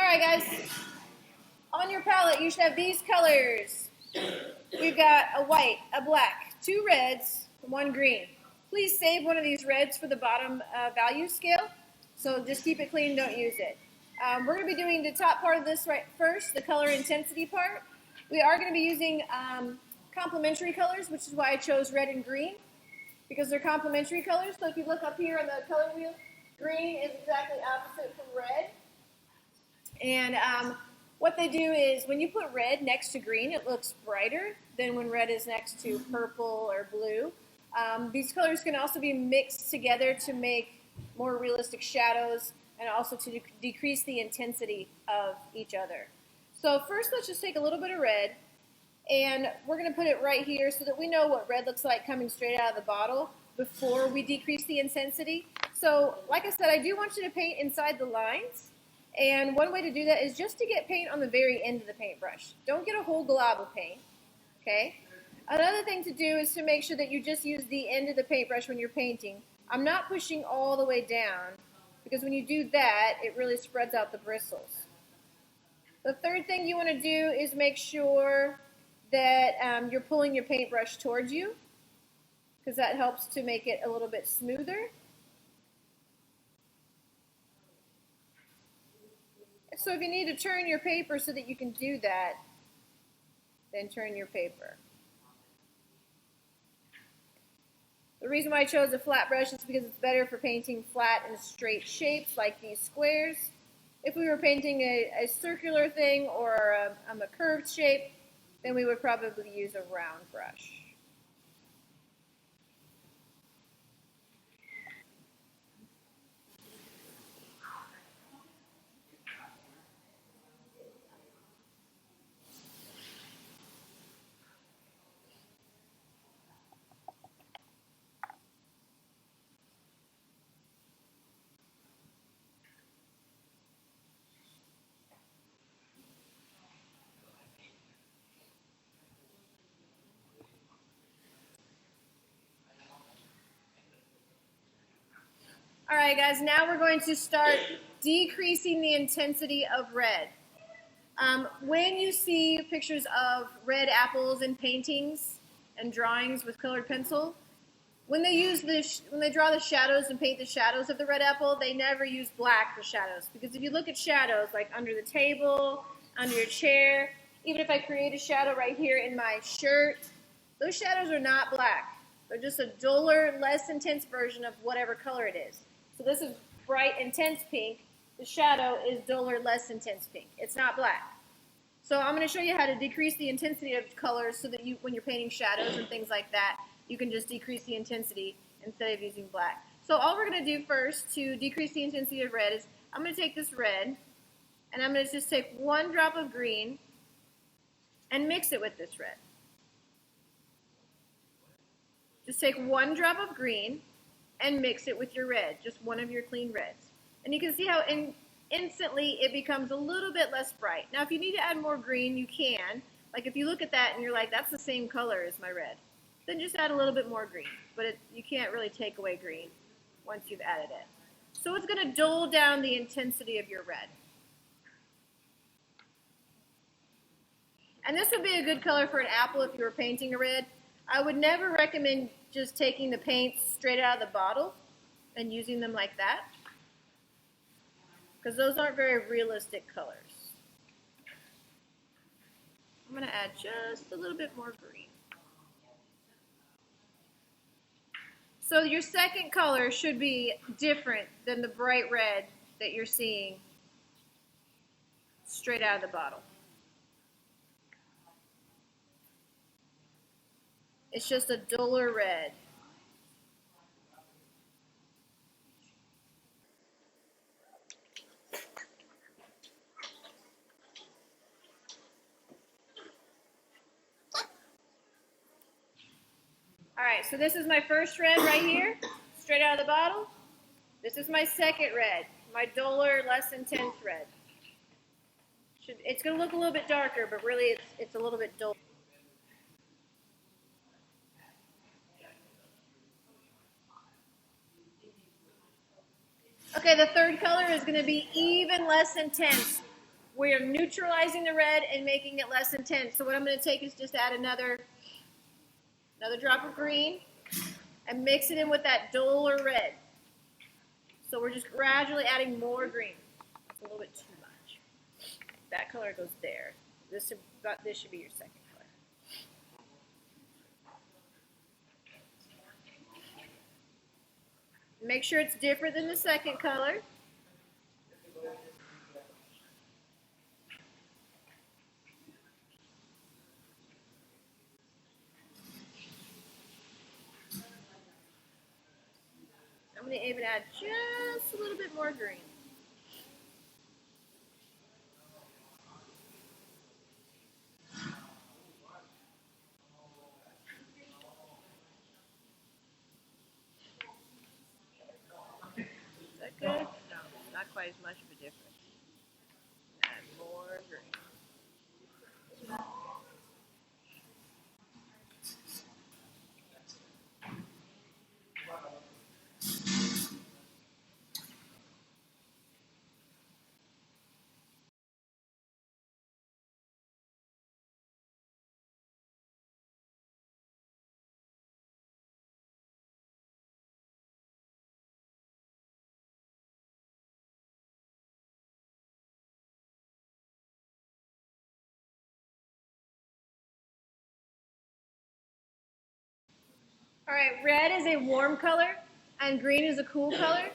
Alright guys, on your palette you should have these colors. We've got a white, a black, 2 reds, 1 green. Please save one of these reds for the bottom value scale, so just keep it clean, don't use it. We're going to be doing the top part of this right first, the color intensity part. We are going to be using complementary colors, which is why I chose red and green, because they're complementary colors. So if you look up here on the color wheel, green is exactly opposite from red. And what they do is when you put red next to green, it looks brighter than when red is next to purple or blue. These colors can also be mixed together to make more realistic shadows and also to decrease the intensity of each other. So first let's just take a little bit of red, and we're going to put it right here so that we know what red looks like coming straight out of the bottle before we decrease the intensity. So like I said, I do want you to paint inside the lines. And one way to do that is just to get paint on the very end of the paintbrush. Don't get a whole glob of paint, okay? Another thing to do is to make sure that you just use the end of the paintbrush when you're painting. I'm not pushing all the way down, because when you do that, it really spreads out the bristles. The third thing you want to do is make sure that you're pulling your paintbrush towards you, because that helps to make it a little bit smoother. So if you need to turn your paper so that you can do that, then turn your paper. The reason why I chose a flat brush is because it's better for painting flat and straight shapes like these squares. If we were painting a circular thing or a curved shape, then we would probably use a round brush. Alright guys, now we're going to start decreasing the intensity of red. When you see pictures of red apples in paintings and drawings with colored pencil, when they draw the shadows and paint the shadows of the red apple, they never use black for shadows. Because if you look at shadows like under the table, under your chair, even if I create a shadow right here in my shirt, those shadows are not black. They're just a duller, less intense version of whatever color it is. So this is bright, intense pink. The shadow is duller, less intense pink. It's not black. So I'm going to show you how to decrease the intensity of colors so that when you're painting shadows and things like that, you can just decrease the intensity instead of using black. So all we're going to do first to decrease the intensity of red is I'm going to take this red and I'm going to just take 1 drop of green and mix it with this red. Just take 1 drop of green and mix it with your red, just one of your clean reds. And you can see how instantly it becomes a little bit less bright. Now if you need to add more green, you can. Like if you look at that and you're like, that's the same color as my red, then just add a little bit more green. But you can't really take away green once you've added it. So it's going to dull down the intensity of your red. And this would be a good color for an apple if you were painting a red. I would never recommend just taking the paints straight out of the bottle and using them like that, because those aren't very realistic colors. I'm going to add just a little bit more green. So your second color should be different than the bright red that you're seeing straight out of the bottle. It's just a duller red. Alright, so this is my first red right here, straight out of the bottle. This is my second red, my duller, less intense red. It's going to look a little bit darker, but really it's a little bit dull. Okay, the third color is going to be even less intense. we're neutralizing the red and making it less intense. So what I'm going to take is just add another drop of green and mix it in with that duller red. So we're just gradually adding more green. It's a little bit too much. That color goes there. This should be your second color. Make sure it's different than the second color. I'm going to even add just a little bit more green. Is that good? No, not quite as much of a difference. Add more green. All right, red is a warm color and green is a cool color.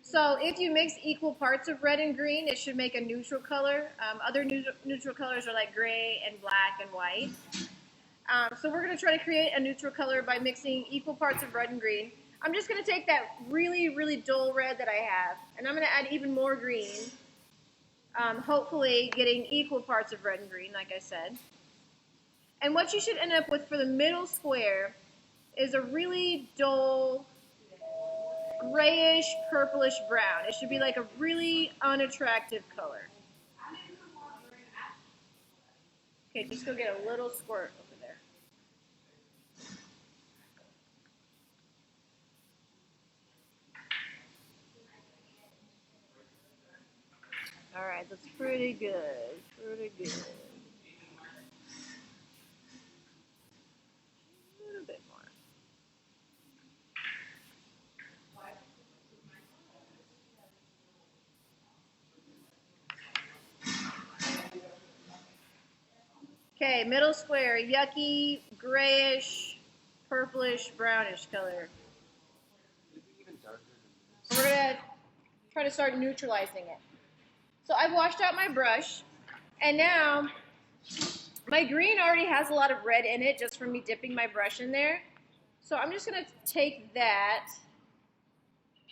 So if you mix equal parts of red and green, it should make a neutral color. Other neutral colors are like gray and black and white. So we're going to try to create a neutral color by mixing equal parts of red and green. I'm just going to take that really, really dull red that I have, and I'm going to add even more green, hopefully getting equal parts of red and green, like I said. And what you should end up with for the middle square is a really dull, grayish, purplish brown. It should be like a really unattractive color. Okay, just go get a little squirt over there. All right, that's pretty good, pretty good. A little bit more. Okay, middle square, yucky, grayish, purplish, brownish color. We're gonna try to start neutralizing it. So I've washed out my brush, and now my green already has a lot of red in it just from me dipping my brush in there. So I'm just gonna take that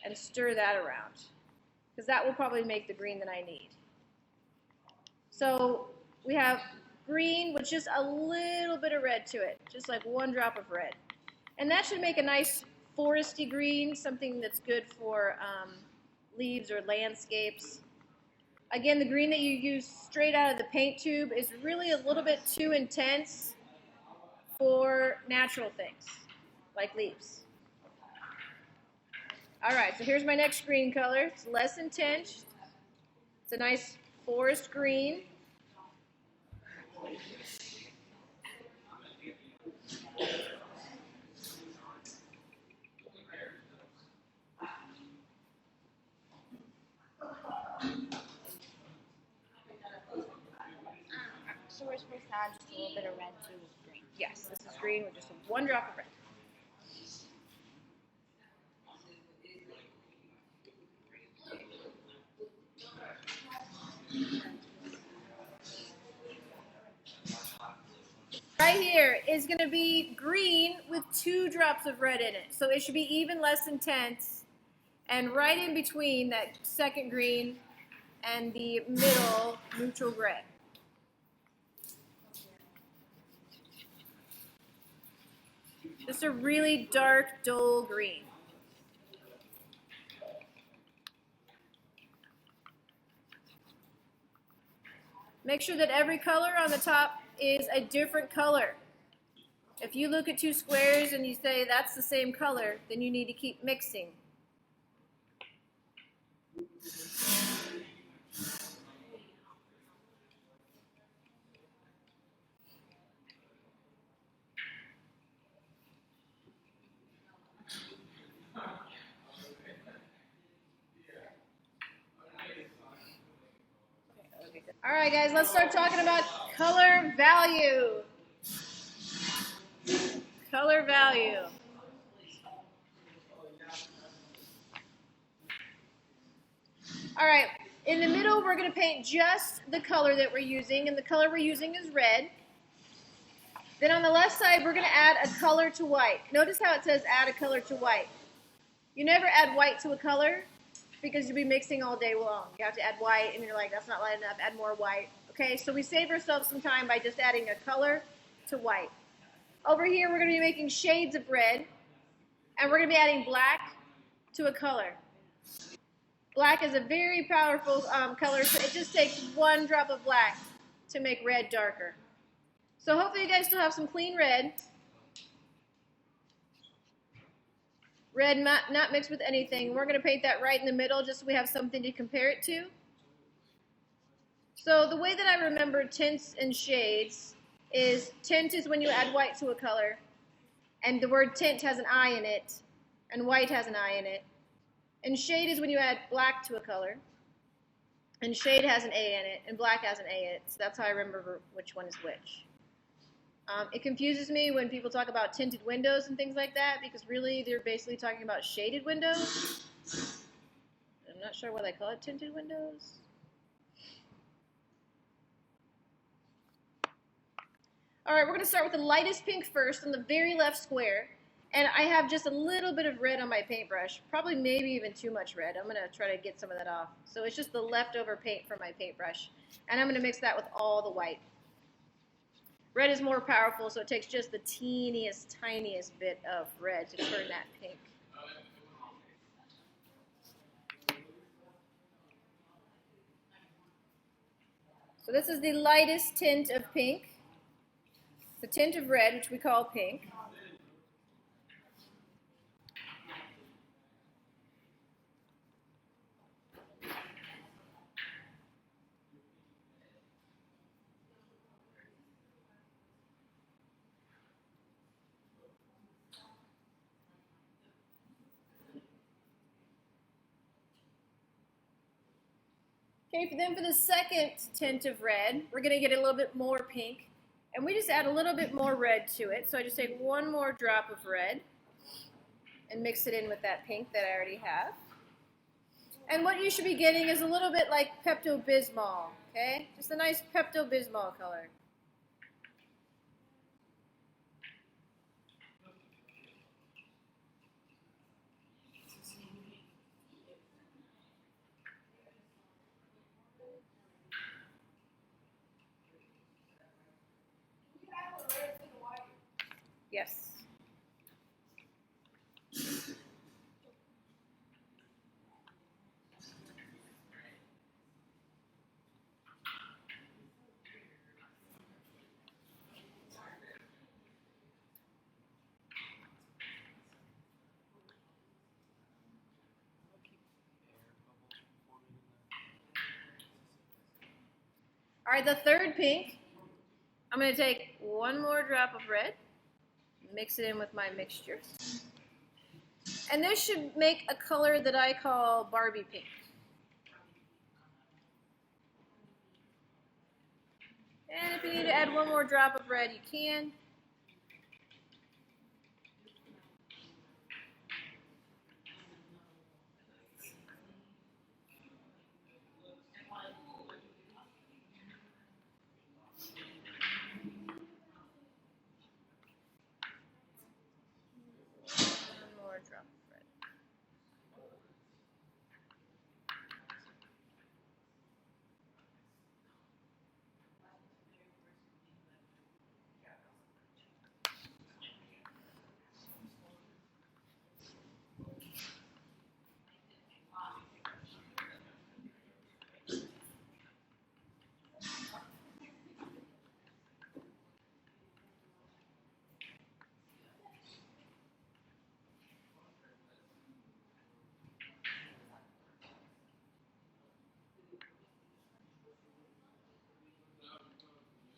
and stir that around, because that will probably make the green that I need. So we have green with just a little bit of red to it, just like one drop of red. And that should make a nice foresty green, something that's good for leaves or landscapes. Again, the green that you use straight out of the paint tube is really a little bit too intense for natural things, like leaves. All right, so here's my next green color. It's less intense. It's a nice forest green. So we're supposed to add just a little bit of red to green. Yes, this is green with just one drop of red. Right here is going to be green with 2 drops of red in it. So it should be even less intense. And right in between that second green and the middle neutral gray. Just a really dark, dull green. Make sure that every color on the top is a different color. If you look at 2 squares and you say that's the same color, then you need to keep mixing. All right, guys, let's start talking about color value. Color value. All right, in the middle, we're going to paint just the color that we're using, and the color we're using is red. Then on the left side, we're going to add a color to white. Notice how it says add a color to white. You never add white to a color because you'll be mixing all day long. You have to add white, and you're like, that's not light enough, add more white. Okay, so we save ourselves some time by just adding a color to white. Over here, we're going to be making shades of red, and we're going to be adding black to a color. Black is a very powerful color, so it just takes one drop of black to make red darker. So hopefully you guys still have some clean red. Red not mixed with anything. We're going to paint that right in the middle just so we have something to compare it to. So the way that I remember tints and shades is tint is when you add white to a color, and the word tint has an I in it, and white has an I in it. And shade is when you add black to a color, and shade has an A in it, and black has an A in it. So that's how I remember which one is which. It confuses me when people talk about tinted windows and things like that, because really they're basically talking about shaded windows. I'm not sure why they call it tinted windows. All right, we're going to start with the lightest pink first on the very left square. And I have just a little bit of red on my paintbrush, probably maybe even too much red. I'm going to try to get some of that off. So it's just the leftover paint from my paintbrush. And I'm going to mix that with all the white. Red is more powerful, so it takes just the teeniest, tiniest bit of red to turn that pink. So this is the lightest tint of pink, the tint of red, which we call pink. Okay, then for the second tint of red, we're going to get a little bit more pink. And we just add a little bit more red to it. So I just take one more drop of red and mix it in with that pink that I already have. And what you should be getting is a little bit like Pepto-Bismol, okay? Just a nice Pepto-Bismol color. Yes. All right, the third pink, I'm going to take one more drop of red, mix it in with my mixture. And this should make a color that I call Barbie Pink. And if you need to add one more drop of red, you can. One more drop of red.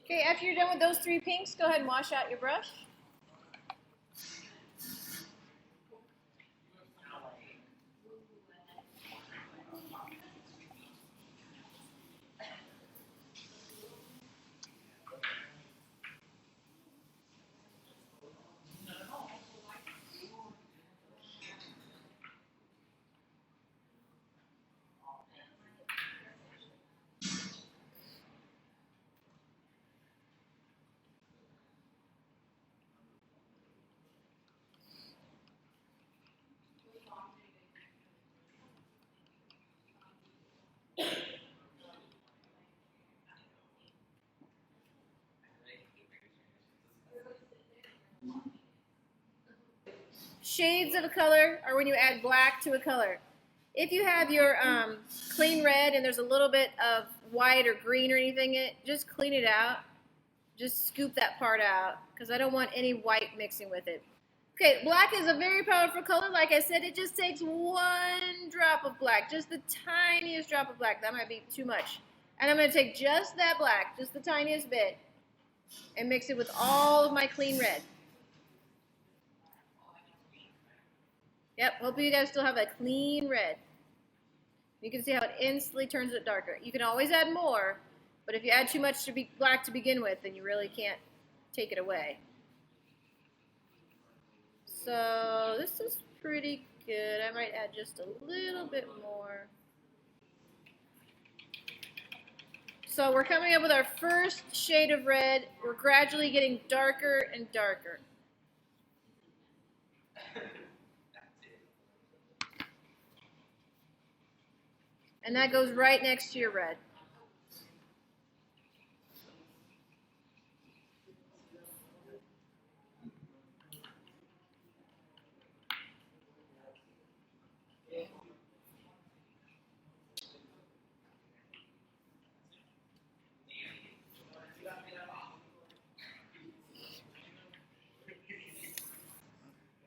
Okay, after you're done with those three pinks, go ahead and wash out your brush. shades of a color are when you add black to a color. If you have your clean red and there's a little bit of white or green or anything in it, just clean it out. Just scoop that part out because I don't want any white mixing with it. Okay, black is a very powerful color. Like I said, it just takes one drop of black, just the tiniest drop of black. That might be too much. And I'm going to take just that black, just the tiniest bit, and mix it with all of my clean red. Yep, hopefully you guys still have a clean red. You can see how it instantly turns it darker. You can always add more, but if you add too much to be black to begin with, then you really can't take it away. So this is pretty good. I might add just a little bit more. So we're coming up with our first shade of red. We're gradually getting darker and darker. And that goes right next to your red.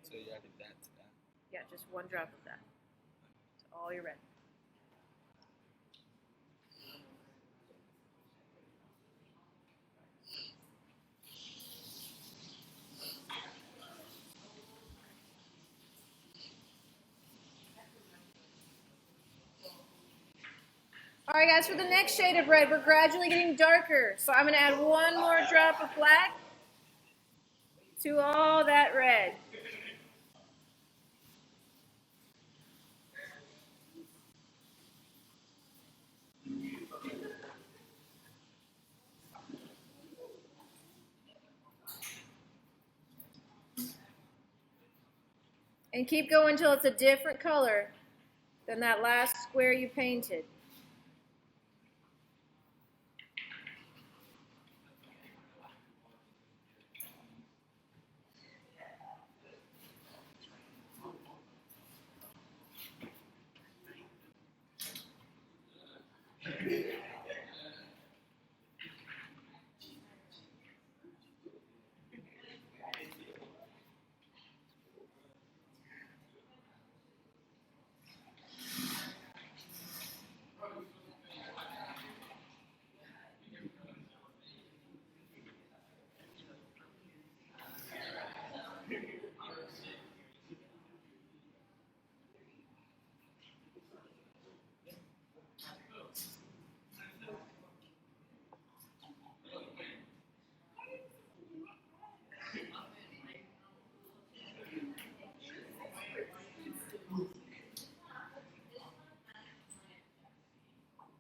So you added that to that? Yeah, just one drop of that. It's all your red. All right, guys, for the next shade of red, we're gradually getting darker. So I'm going to add one more drop of black to all that red. And keep going until it's a different color than that last square you painted.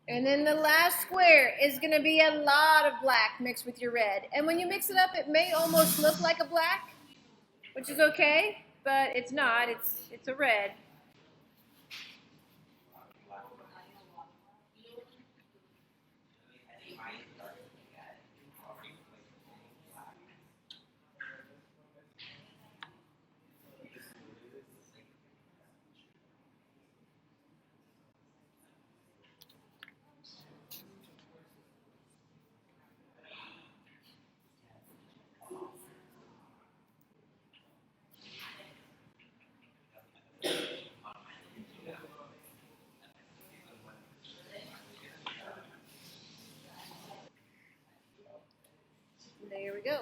And then the last square is going to be a lot of black mixed with your red. And when you mix it up, it may almost look like a black, which is okay, but it's not. It's a red. There we go.